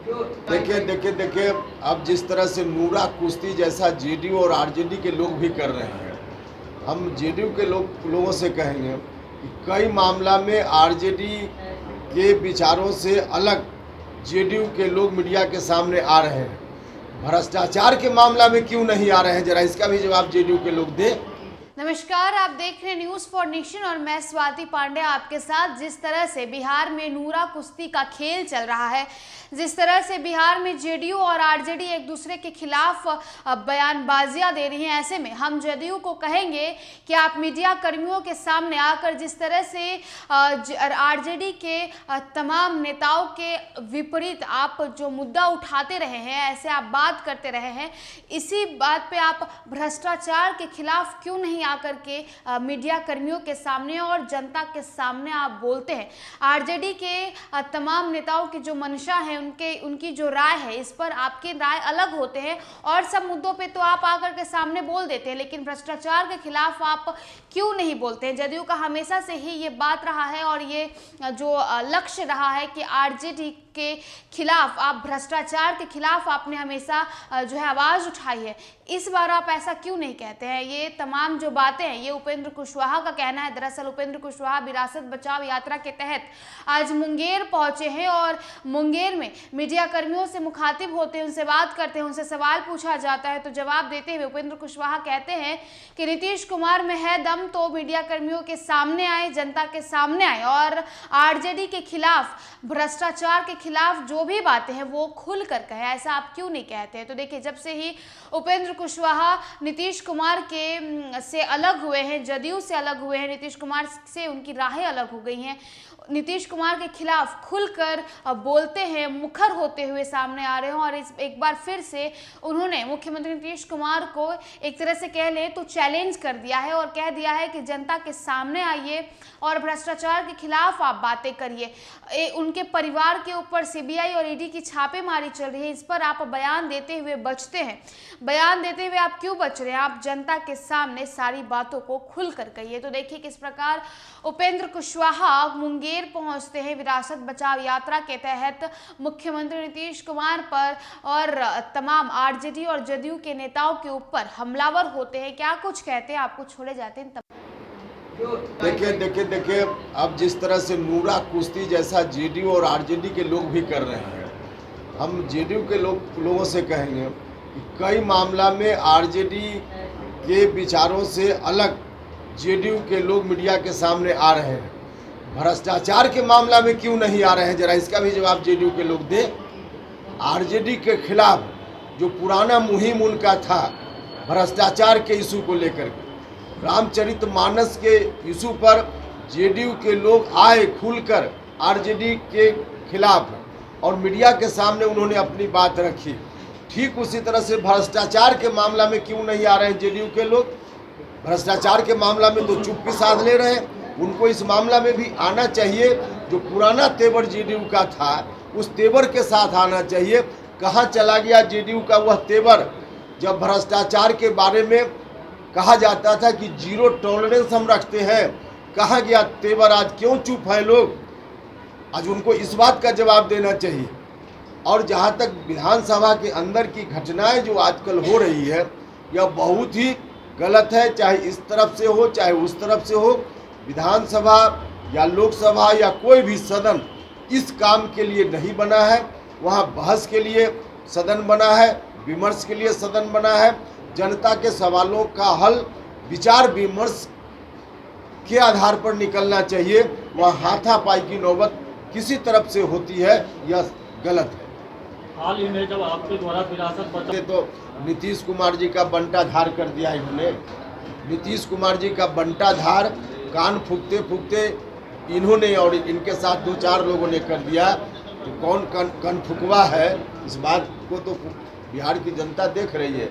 देखिए अब जिस तरह से नूरा कुश्ती जैसा जेडीयू और आरजेडी के लोग भी कर रहे हैं, हम जेडीयू के लोगों से कहेंगे कि कई मामला में आरजेडी के विचारों से अलग जेडीयू के लोग मीडिया के सामने आ रहे हैं। भ्रष्टाचार के मामला में क्यों नहीं आ रहे हैं, जरा इसका भी जवाब जेडीयू के लोग दें। नमस्कार, आप देख रहे हैं न्यूज फॉर नेशन और मैं स्वाति पांडे आपके साथ। जिस तरह से बिहार में नूरा कुश्ती का खेल चल रहा है, जिस तरह से बिहार में जेडीयू और आरजेडी एक दूसरे के खिलाफ बयानबाजियां दे रही हैं, ऐसे में हम जेडीयू को कहेंगे कि आप मीडिया कर्मियों के सामने आकर जिस तरह से आरजेडी के तमाम नेताओं के विपरीत आप जो मुद्दा उठाते रहे हैं, ऐसे आप बात करते रहे हैं, इसी बात पे आप भ्रष्टाचार के खिलाफ क्यों नहीं आकर के मीडिया कर्मियों के सामने और जनता के सामने आप बोलते हैं। आरजेडी के तमाम नेताओं की जो मंशा है, उनकी जो राय है, इस पर आपके राय अलग होते हैं और सब मुद्दों पे तो आप आकर के सामने बोल देते हैं, लेकिन भ्रष्टाचार के खिलाफ आप क्यों नहीं बोलते हैं। जदयू का हमेशा से ही ये बात रहा है और ये जो लक्ष्य रहा है कि आरजेडी के खिलाफ, आप भ्रष्टाचार के खिलाफ आपने हमेशा जो है आवाज उठाई है। इस बार आप ऐसा क्यों नहीं कहते हैं। ये तमाम जो बातें हैं, ये उपेंद्र कुशवाहा का कहना है। दरअसल उपेंद्र कुशवाहा विरासत बचाओ यात्रा के तहत आज मुंगेर पहुंचे हैं और मुंगेर में मीडिया कर्मियों से मुखातिब होते हैं, उनसे बात करते हैं, उनसे सवाल पूछा जाता है। तो जवाब देते हुए उपेंद्र कुशवाहा कहते हैं कि नीतीश कुमार में है दम तो मीडिया कर्मियों के सामने आए, जनता के सामने आए और आरजेडी के खिलाफ, भ्रष्टाचार के खिलाफ जो भी बातें हैं वो खुल कर कहे। ऐसा आप क्यों नहीं कहते हैं। तो देखिए, जब से ही उपेंद्र कुशवाहा नीतीश कुमार के से अलग हुए हैं, जदयू से अलग हुए हैं, नीतीश कुमार से उनकी राहें अलग हो गई हैं, नीतीश कुमार के खिलाफ खुलकर बोलते हैं, मुखर होते हुए सामने आ रहे हैं और एक बार फिर से उन्होंने मुख्यमंत्री नीतीश कुमार को एक तरह से कह लें तो चैलेंज कर दिया है और कह दिया है कि जनता के सामने आइए और भ्रष्टाचार के खिलाफ आप बातें करिए। उनके परिवार के ऊपर सीबीआई और ईडी की छापेमारी चल रही है, इस पर आप बयान देते हुए बचते हैं। बयान देते हुए आप क्यों बच रहे हैं। आप जनता के सामने सारी बातों को खुलकर कहिए। तो देखिए किस प्रकार उपेंद्र कुशवाहा मुंगेर पहुंचते हैं विरासत बचाओ यात्रा के तहत मुख्यमंत्री नीतीश कुमार पर और तमाम आरजेडी और जदयू के नेताओं के ऊपर हमलावर होते हैं। क्या कुछ कहते हैं, आपको छोड़े जाते हैं। देखिए अब जिस तरह से नूरा कुश्ती जैसा जेडीयू और आरजेडी के लोग भी कर रहे हैं, हम जेडीयू के लोगों से कहेंगे कि कई मामला में आरजेडी के विचारों से अलग जेडीयू के लोग मीडिया के सामने आ रहे हैं। भ्रष्टाचार के मामला में क्यों नहीं आ रहे हैं, जरा इसका भी जवाब जेडीयू के लोग दें। आरजेडी के खिलाफ जो पुराना मुहिम उनका था भ्रष्टाचार के इशू को लेकर के, रामचरितमानस के इशू पर जेडीयू के लोग आए खुलकर आरजेडी के खिलाफ और मीडिया के सामने उन्होंने अपनी बात रखी। ठीक उसी तरह से भ्रष्टाचार के मामला में क्यों नहीं आ रहे हैं जेडीयू के लोग। भ्रष्टाचार के मामला में तो चुप्पी साध ले रहे हैं। उनको इस मामला में भी आना चाहिए। जो पुराना तेवर जेडीयू का था उस तेवर के साथ आना चाहिए। कहाँ चला गया जेडीयू का वह तेवर जब भ्रष्टाचार के बारे में कहा जाता था कि जीरो टॉलरेंस हम रखते हैं। कहाँ गया तेवर, आज क्यों चुप हैं लोग। आज उनको इस बात का जवाब देना चाहिए। और जहाँ तक विधानसभा के अंदर की घटनाएं जो आजकल हो रही है, यह बहुत ही गलत है। चाहे इस तरफ से हो चाहे उस तरफ से हो, विधानसभा या लोकसभा या कोई भी सदन इस काम के लिए नहीं बना है। वहाँ बहस के लिए सदन बना है, विमर्श के लिए सदन बना है। जनता के सवालों का हल विचार विमर्श के आधार पर निकलना चाहिए। वहाँ हाथापाई की नौबत किसी तरफ से होती है, यह गलत है। हाल ही में जब आपके द्वारा विरासत बचाओ तो नीतीश कुमार जी का बंटा धार कर दिया इन्होंने। नीतीश कुमार जी का बंटा धार कान फूकते फूकते इन्होंने और इनके साथ 2-4 लोगों ने कर दिया। तो कौन कन फुकवा है, इस बात को तो बिहार की जनता देख रही है।